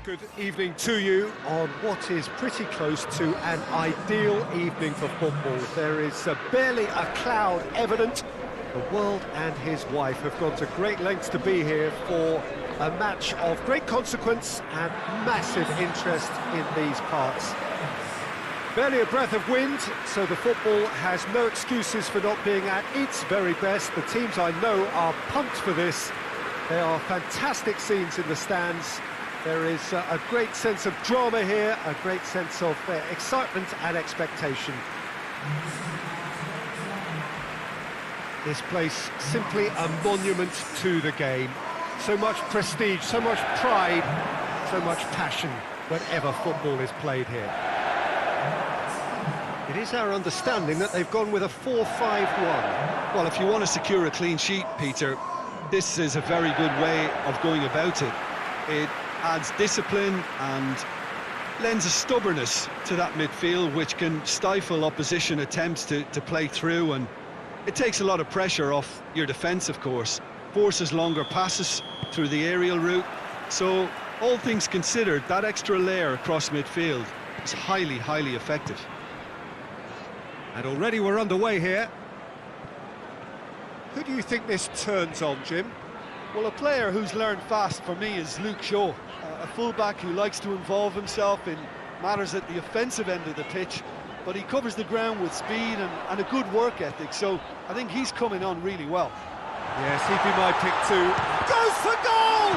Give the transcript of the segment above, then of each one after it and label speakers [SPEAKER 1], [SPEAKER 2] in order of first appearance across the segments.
[SPEAKER 1] Good evening to you on what is pretty close to an ideal evening for football. There is barely a cloud evident. The world and his wife have gone to great lengths to be here for a match of great consequence and massive interest in these parts. Barely a breath of wind, so the football has no excuses for not being at its very best. The teams I know are pumped for this. There are fantastic scenes in the stands. There is a great sense of drama here, a great sense of excitement and expectation. This place simply a monument to the game. So much prestige, so much pride, so much passion whenever football is played here. It is our understanding that they've gone with a 4-5-1.
[SPEAKER 2] Well, if you want to secure a clean sheet, Peter, this is a very good way of going about it. It adds discipline and lends a stubbornness to that midfield, which can stifle opposition attempts to play through, and it takes a lot of pressure off your defence, of course. Forces longer passes through the aerial route. So, all things considered, that extra layer across midfield is highly, highly effective.
[SPEAKER 1] And already we're underway here. Who do you think this turns on, Jim?
[SPEAKER 3] Well, a player who's learned fast for me is Luke Shaw, a fullback who likes to involve himself in matters at the offensive end of the pitch, but he covers the ground with speed and a good work ethic, so I think he's coming on really well.
[SPEAKER 1] Yes, he'd be my pick too. Goes for goal!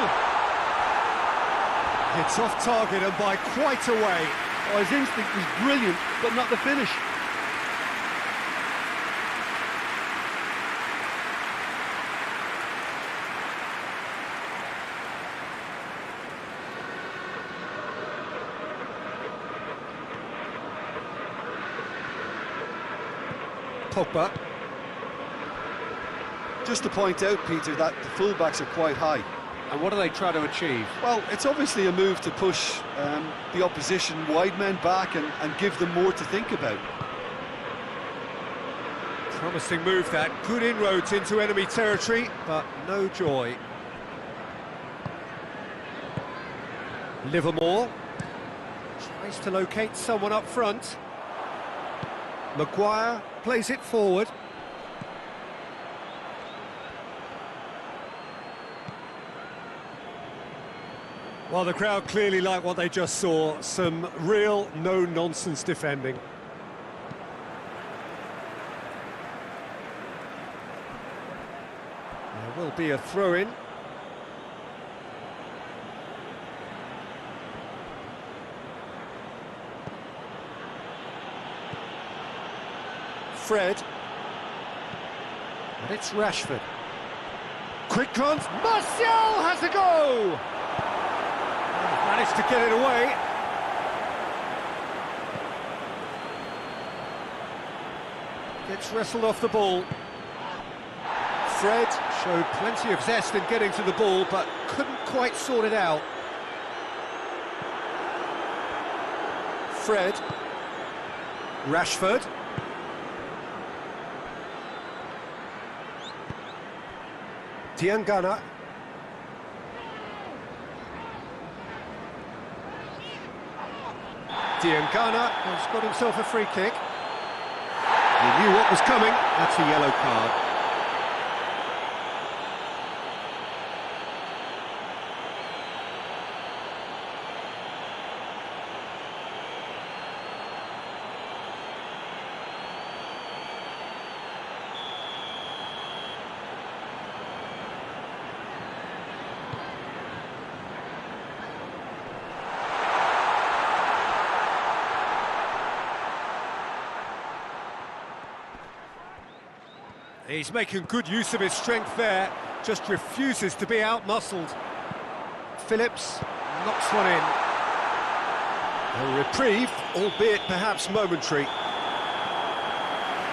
[SPEAKER 1] It's off target and by quite a way.
[SPEAKER 3] Oh, his instinct was brilliant, but not the finish.
[SPEAKER 1] Pogba.
[SPEAKER 3] Just to point out, Peter, that the fullbacks are quite high.
[SPEAKER 1] And what do they try to achieve?
[SPEAKER 3] Well, it's obviously a move to push the opposition wide men back and give them more to think about.
[SPEAKER 1] Promising move that. Good inroads into enemy territory, but no joy. Livermore tries to locate someone up front. Maguire plays it forward. Well, the crowd clearly like what they just saw. Some real no-nonsense defending. There will be a throw-in. Fred, and it's Rashford. Quick glance, Martial has a go! Managed to get it away. Gets wrestled off the ball. Fred showed plenty of zest in getting to the ball, but couldn't quite sort it out. Fred. Rashford. Diangana. Diangana has got himself a free kick. He knew what was coming. That's a yellow card. He's making good use of his strength there, just refuses to be out-muscled. Phillips knocks one in. A reprieve, albeit perhaps momentary.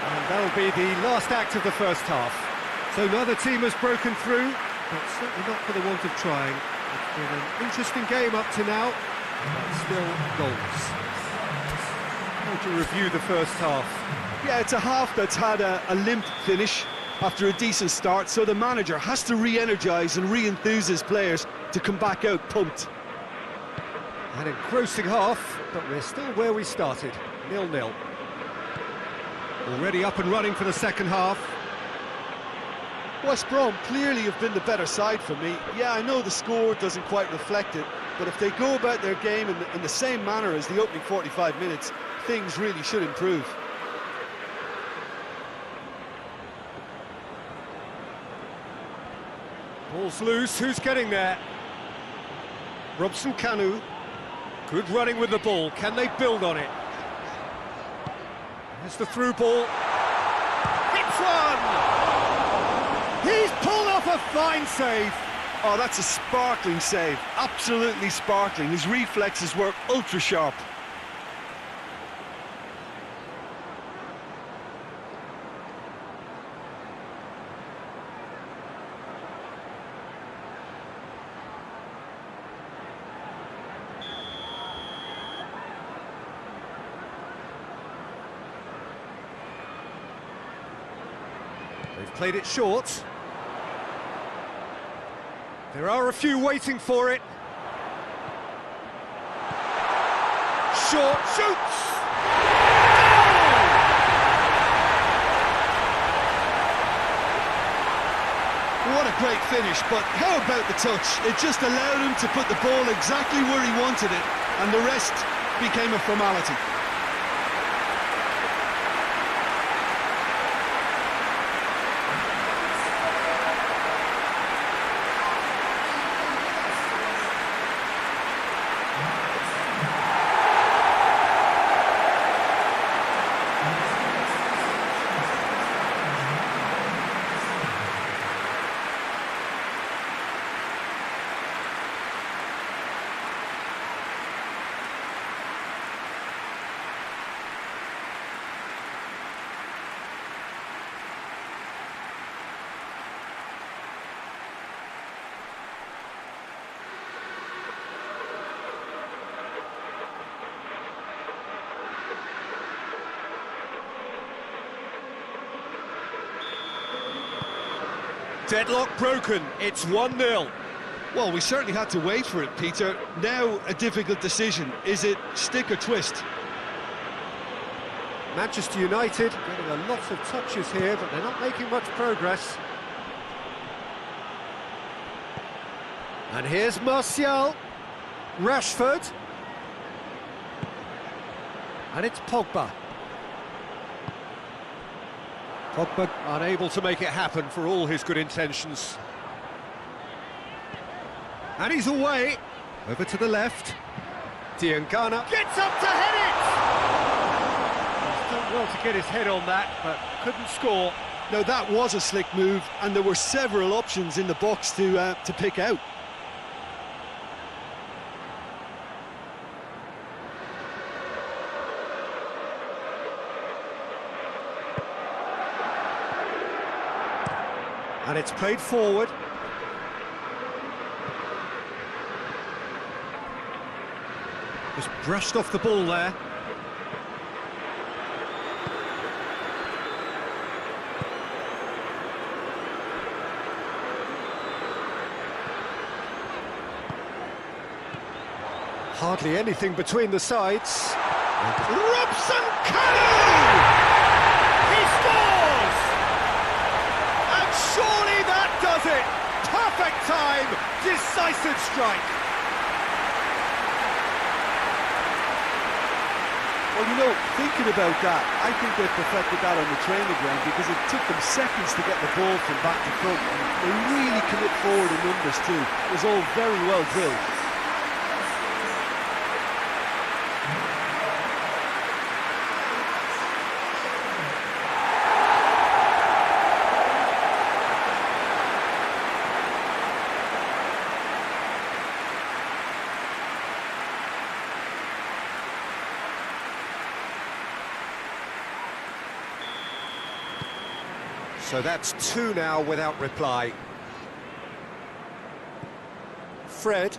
[SPEAKER 1] And that'll be the last act of the first half. So neither team has broken through, but certainly not for the want of trying. It's been an interesting game up to now, but still goals. How would you review the first half?
[SPEAKER 2] Yeah, it's a half that's had a limp finish after a decent start, so the manager has to re-energise and re-enthuse his players to come back out pumped.
[SPEAKER 1] An engrossing half, but we're still where we started, 0-0. Already up and running for the second half.
[SPEAKER 3] West Brom clearly have been the better side for me. Yeah, I know the score doesn't quite reflect it, but if they go about their game in the same manner as the opening 45 minutes, things really should improve.
[SPEAKER 1] Ball's loose, who's getting there? Robson Kanu. Good running with the ball, can they build on it? There's the through ball. Hits one! He's pulled off a fine save.
[SPEAKER 3] Oh, that's a sparkling save, absolutely sparkling. His reflexes were ultra sharp.
[SPEAKER 1] They've played it short. There are a few waiting for it. Short, shoots!
[SPEAKER 3] What a great finish, but how about the touch? It just allowed him to put the ball exactly where he wanted it, and the rest became a formality.
[SPEAKER 1] Deadlock broken, it's 1-0.
[SPEAKER 3] Well, we certainly had to wait for it, Peter. Now a difficult decision. Is it stick or twist?
[SPEAKER 1] Manchester United getting a lot of touches here, but they're not making much progress. And here's Martial, Rashford, and it's Pogba. Pogba unable to make it happen for all his good intentions. And he's away. Over to the left. Diangana gets up to head it! He's done well to get his head on that, but couldn't score.
[SPEAKER 3] Now that was a slick move, and there were several options in the box to pick out.
[SPEAKER 1] And it's played forward. Just brushed off the ball there. Hardly anything between the sides. Robson Kanu! He scores! And surely that does it! Perfect time, decisive strike.
[SPEAKER 3] Well, you know, thinking about that, I think they perfected that on the training ground because it took them seconds to get the ball from back to front. And they really commit forward in numbers too. It was all very well drilled.
[SPEAKER 1] So that's two now without reply. Fred.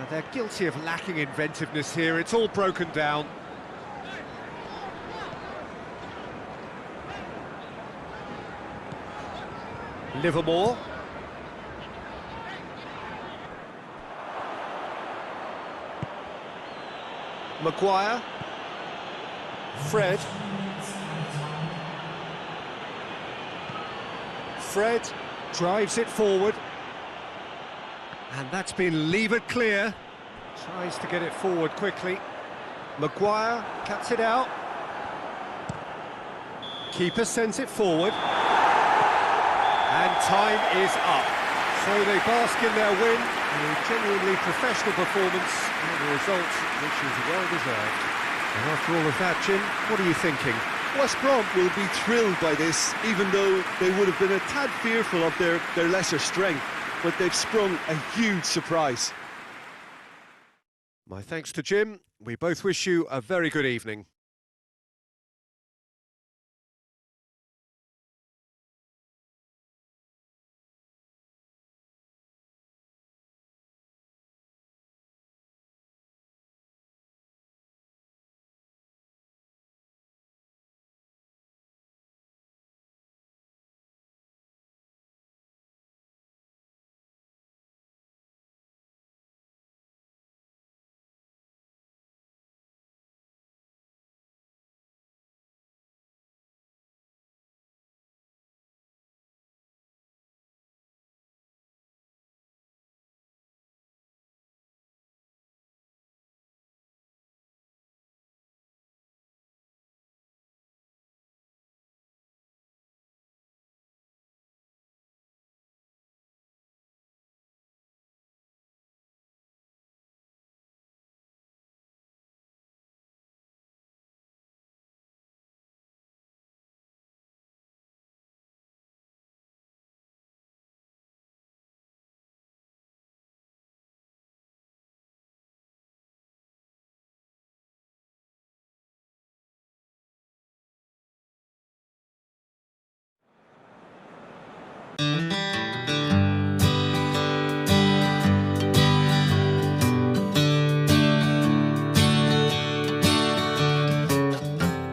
[SPEAKER 1] They're guilty of lacking inventiveness here. It's all broken down. Livermore. Maguire. Fred. Fred drives it forward. And that's been levered clear. Tries to get it forward quickly. Maguire cuts it out. Keeper sends it forward. And time is up. So they bask in their win. A genuinely professional performance and a result which is well-deserved. And after all of that, Jim, what are you thinking?
[SPEAKER 2] West Brom will be thrilled by this, even though they would have been a tad fearful of their lesser strength. But they've sprung a huge surprise.
[SPEAKER 1] My thanks to Jim. We both wish you a very good evening.